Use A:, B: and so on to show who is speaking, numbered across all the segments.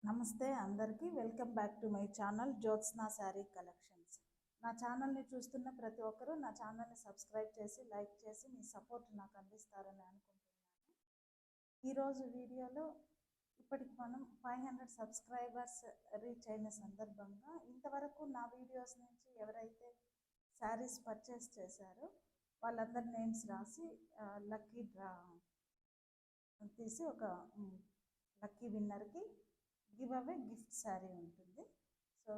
A: నమస్తే అందరికీ welcome back to my channel Jyotsna sari collections. నా ఛానల్ని చూస్తున్న ప్రతి ఒక్కరూ నా ఛానల్ని సబ్స్క్రైబ్ చేసి లైక్ చేసి మీ సపోర్ట్ నాకు అందిస్తారని అనుకుంటున్నాను. ఈరోజు వీడియోలో ఇప్పటికి మనం 500 సబ్స్క్రైబర్స్ రీచ్ అయిన సందర్భంగా ఇంతవరకు నా వీడియోస్ నుంచి ఎవరైతే శారీస్ పర్చేస్ చేశారో వాళ్ళందరి నేమ్స్ రాసి లక్కీ డ్రా తీసి ఒక లక్కీ విన్నర్కి గివ్ అవే గిఫ్ట్ శారీ ఉంటుంది. సో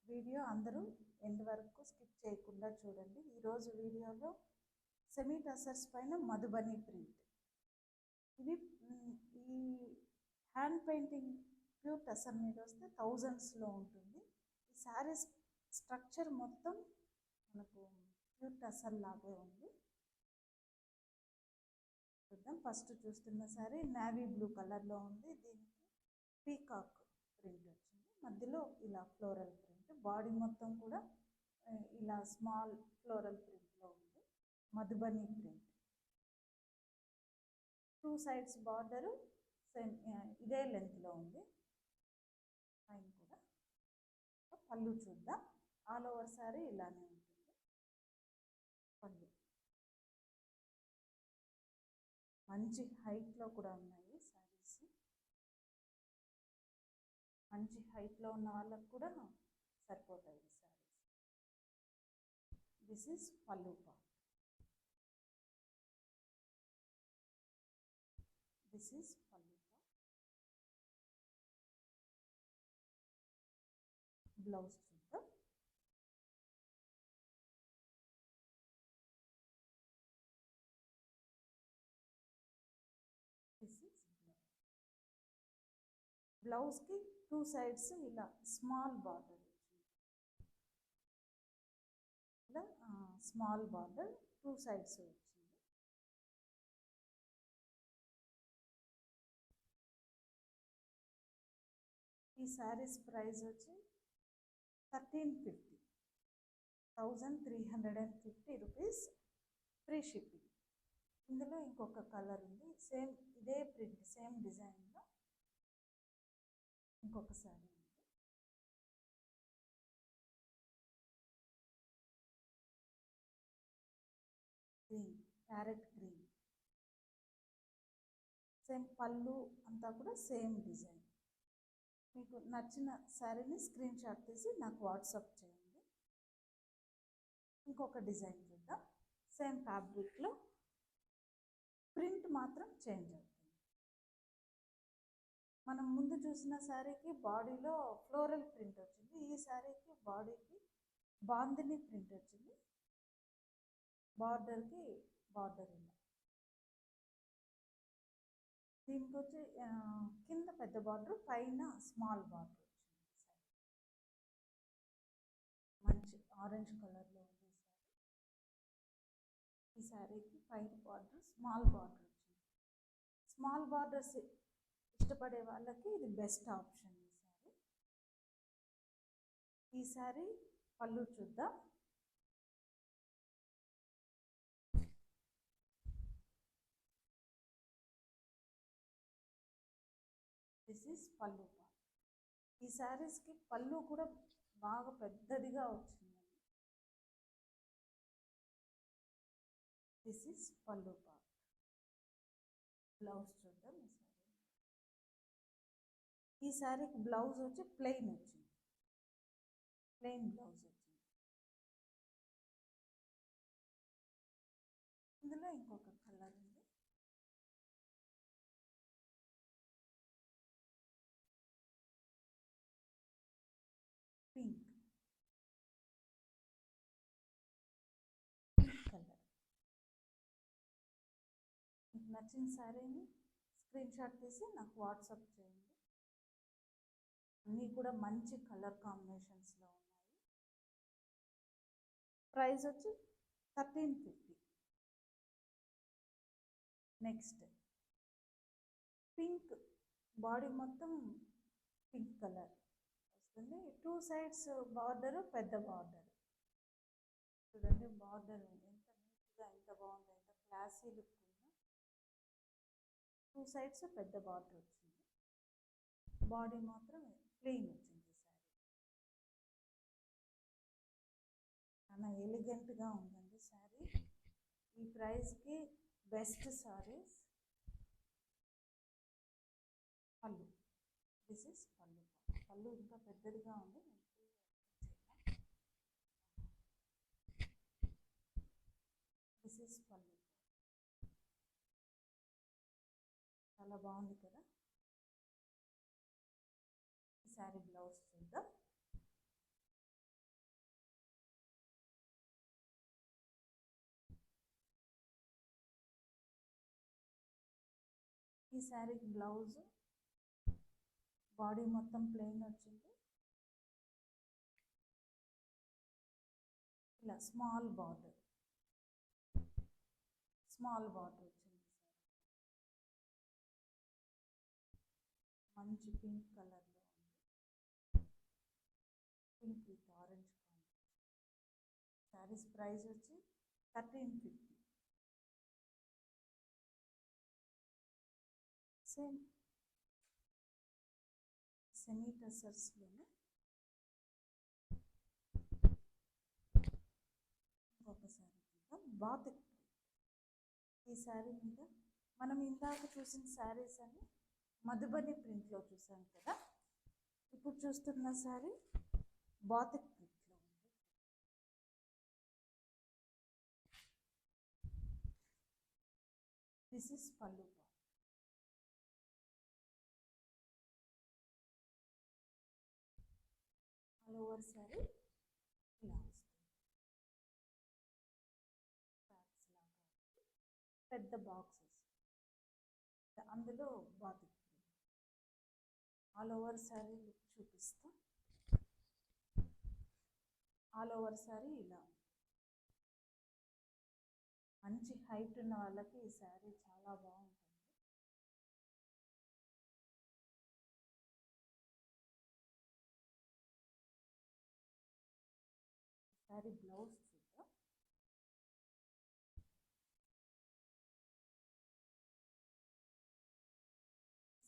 A: వీడియో అందరూ ఎండ్ వరకు స్కిప్ చేయకుండా చూడండి. ఈరోజు వీడియోలో సెమీ టసర్స్ పైన మధుబని ప్రింట్. ఇది ఈ హ్యాండ్ పెయింటింగ్ ప్యూర్ టసర్ మీద వస్తే థౌజండ్స్లో ఉంటుంది. ఈ శారీస్ స్ట్రక్చర్ మొత్తం మనకు ప్యూర్ టసర్ లాగే ఉంది. చూద్దాం. ఫస్ట్ చూస్తున్న శారీ నేవీ బ్లూ కలర్లో ఉంది. దీనికి పీకాక్ ప్రింట్ వచ్చింది, మధ్యలో ఇలా ఫ్లోరల్ ప్రింట్, బాడీ మొత్తం కూడా ఇలా స్మాల్ ఫ్లోరల్ ప్రింట్లో ఉంది. Madhubani print, 2 sides border same ఇదే లెంత్లో ఉంది. పైన కూడా పళ్ళు చూద్దాం. ఆల్ ఓవర్ శారీ ఇలానే ఉంటుంది. పళ్ళు మంచి హైట్లో కూడా ఉన్నాయి శారీస్. మంచి హైట్లో ఉన్న వాళ్ళకు కూడా సరిపోతాయి ఈ శారీస్. దిస్ ఈజ్ పళ్ళు పార్ట్. దిస్ ఈజ్ పళ్ళు పార్ట్. బ్లౌజ్ చూద్దాం. దిస్ ఈజ్ బ్లౌజ్కి 2 సైడ్స్ ఇలా స్మాల్ బార్డర్ వచ్చింది. ఇలా స్మాల్ బార్డర్ 2 సైడ్స్ వచ్చింది. ఈ శారీస్ ప్రైస్ వచ్చి 1350, 1350 రూపీస్, ఫ్రీ షిప్పింగ్. ఇందులో ఇంకొక కలర్ ఉంది, సేమ్ ఇదే ప్రింట్ సేమ్ డిజైన్లో ఇంకొక శారీ ఉంది. గ్రీన్, ప్యారెట్ గ్రీన్, సేమ్ పళ్ళు అంతా కూడా సేమ్ డిజైన్. మీకు నచ్చిన శారీని స్క్రీన్ షాట్ తీసి నాకు వాట్సాప్ చేయండి. ఇంకొక డిజైన్ చూద్దాం. సేమ్ ఫ్యాబ్రిక్లో ప్రింట్ మాత్రం చేంజ్ అవుతుంది. మనం ముందు చూసిన శారీకి బాడీలో ఫ్లోరల్ ప్రింట్ వచ్చింది. ఈ శారీకి బాడీకి బాందిని ప్రింట్ వచ్చింది. బార్డర్కి బార్డర్ ఇలా. దీనికి వచ్చి కింద పెద్ద బార్డర్, పైన స్మాల్ బార్డర్ వచ్చింది. మంచి ఆరెంజ్ కలర్లో ఉంది ఈ శారీకి. పైన బార్డర్ స్మాల్ బార్డర్ వచ్చింది. స్మాల్ బార్డర్స్ ఇష్టపడే వాళ్ళకి ఇది బెస్ట్ ఆప్షన్. ఈ శారీ పళ్ళు చూద్దాం. దిస్ ఈజ్ పళ్ళు పార్ట్. ఈ శారీస్కి పళ్ళు కూడా బాగా పెద్దదిగా వచ్చిందండి. దిస్ ఈజ్ పళ్ళు పార్ట్. బ్లౌజ్ చూద్దాం. ఈ శారీకి బ్లౌజ్ వచ్చి ప్లెయిన్ వచ్చింది, ప్లెయిన్ బ్లౌజ్ వచ్చింది. ఇందులో ఇంకొక కలర్ ఉంది. Pink, pink colour. మీకు నచ్చిన శారీని స్క్రీన్ షాట్ తీసి నాకు వాట్సాప్ చేయండి. అన్నీ కూడా మంచి కలర్ కాంబినేషన్స్లో ఉన్నాయి. ప్రైస్ వచ్చి 1350. నెక్స్ట్ పింక్, బాడీ మొత్తం పింక్ కలర్ వస్తుంది. 2 సైడ్స్ బార్డర్, పెద్ద బార్డర్. చూడండి బార్డర్ ఎంత నీట్గా, ఎంత బాగుంది, ఎంత క్లాసీ లుక్ ఉందో. 2 సైడ్స్ పెద్ద బార్డర్ వచ్చింది. బాడీ మాత్రం ప్లెయిన్ వచ్చింది శారీ. చాలా ఎలిగెంట్గా ఉందండి శారీ. ఈ ప్రైస్కి బెస్ట్ సారీస్. పళ్ళు, దిస్ ఇస్ పళ్ళు. పళ్ళు ఇంకా పెద్దదిగా ఉంది. దిస్ ఇస్ పళ్ళు. చాలా బాగుంది కదా. ఈ శారీ బ్లౌజ్ చూద్దాం. ఈ శారీకి బ్లౌజ్ బాడీ మొత్తం ప్లెయిన్ వచ్చింది. ఇలా స్మాల్ బార్డర్ వచ్చింది. మంచి పింక్ కలర్లో ఉంది. Pink with orange combination. Saris price వచ్చి 1350. సేమ్ సెమీ టసర్స్లోనే ఇంకొకసారి చూద్దాం. బాతిక్. ఈ శారీ మీద మనం ఇందాక చూసిన శారీస్ అన్ని మధుబని ప్రింట్లో చూసాం కదా. ఇప్పుడు చూస్తున్న శారీ బాతిక్ ప్రింట్లో ఉంది. దిస్ ఇస్ పళ్ళు. ఆల్ ఓవర్ శారీ ఇలా వస్తుంది. బ్యాగ్స్ లాగా పెద్ద బాక్సెస్, అందులో batik print. All over sari look చూపిస్తా. ఆల్ ఓవర్ శారీ ఇలా మంచి హైట్ ఉన్న వాళ్ళకి ఈ శారీ చాలా బాగుంటుంది. శారీ బ్లౌజ్ చూద్దాం.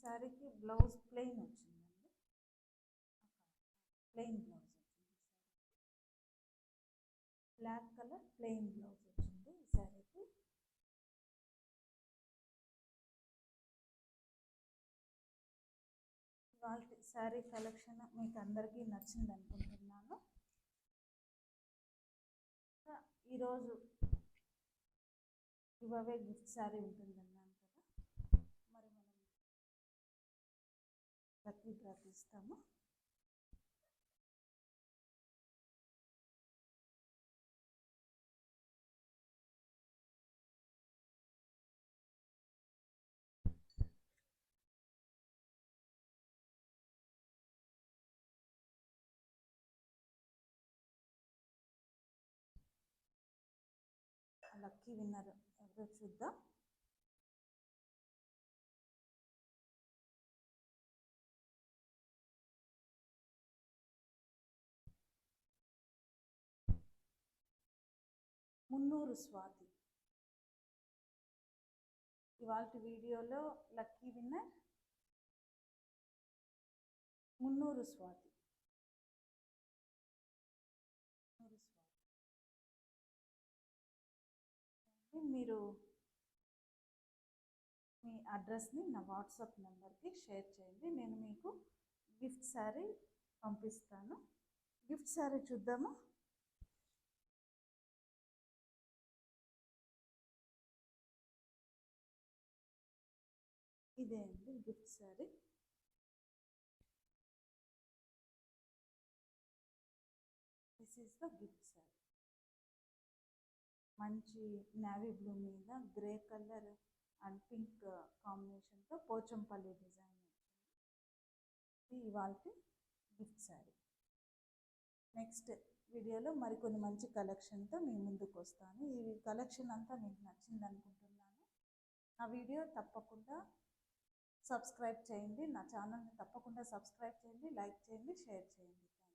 A: శారీకి బ్లౌజ్ ప్లెయిన్ వచ్చిందండి. ప్లెయిన్ బ్లౌజ్ వచ్చింది. బ్లాక్ కలర్ ప్లెయిన్ బ్లౌజ్ వచ్చింది ఈ శారీకి. ఇవాళ శారీ కలెక్షన్ మీకు అందరికీ నచ్చింది అనుకుంటున్నాను. ఈరోజు ఇవే గిఫ్ట్ శారీ ఉంటుందన్నాను కదా. మరి మనం లక్కీ డ్రా తీస్తాము. లక్కీ విన్నర్ ఎవరో చూద్దాం. మున్నూరు స్వాతి. ఇవాళ వీడియోలో లక్కీ విన్నర్ మున్నూరు స్వాతి. మీరు మీ అడ్రస్ని నా వాట్సాప్ నెంబర్కి షేర్ చేయండి. నేను మీకు గిఫ్ట్ శారీ పంపిస్తాను. గిఫ్ట్ శారీ చూద్దాము. ఇదే అండి gift sari. This is the gift sari. మంచి నేవీ బ్లూ మీద గ్రే కలర్ అండ్ పింక్ కాంబినేషన్తో పోచంపల్లి డిజైన్ వచ్చింది. ఇది ఇవాళ గిఫ్ట్ శారీ. నెక్స్ట్ వీడియోలో మరికొన్ని మంచి కలెక్షన్తో మీ ముందుకు వస్తాను. ఈ కలెక్షన్ అంతా మీకు నచ్చింది అనుకుంటున్నాను. నా వీడియో తప్పకుండా సబ్స్క్రైబ్ చేయండి. నా ఛానల్ని తప్పకుండా సబ్స్క్రైబ్ చేయండి, లైక్ చేయండి, షేర్ చేయండి.